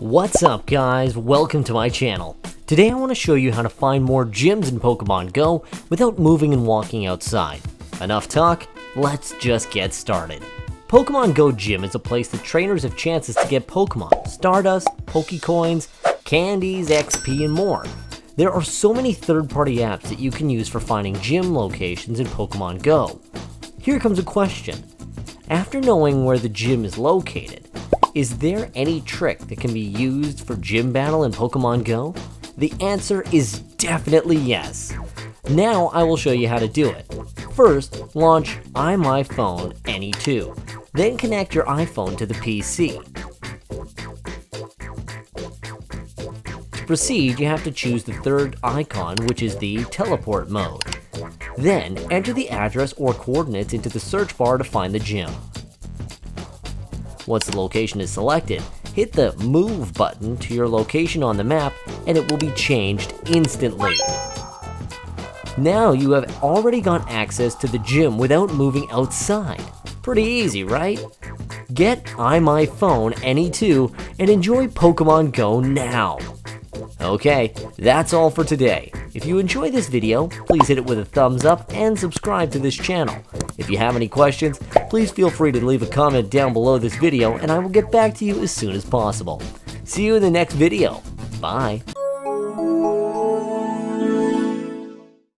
What's up guys, welcome to my channel. Today I want to show you how to find more gyms in Pokemon Go without moving and walking outside. Enough talk, let's just get started. Pokemon Go Gym is a place that trainers have chances to get Pokemon, Stardust, Pokecoins, candies, XP, and more. There are so many third-party apps that you can use for finding gym locations in Pokemon Go. Here comes a question. After knowing where the gym is located, is there any trick that can be used for gym battle in Pokemon Go? The answer is definitely yes. Now I will show you how to do it. First, launch iMyPhone Any2. Then connect your iPhone to the PC. To proceed, you have to choose the third icon, which is the teleport mode. Then enter the address or coordinates into the search bar to find the gym. Once the location is selected, hit the Move button to your location on the map and it will be changed instantly. Now you have already got access to the gym without moving outside. Pretty easy, right? Get iMyPhone Any2 and enjoy Pokemon Go now! Okay, that's all for today. If you enjoyed this video, please hit it with a thumbs up and subscribe to this channel. If you have any questions, please feel free to leave a comment down below this video and I will get back to you as soon as possible. See you in the next video. Bye.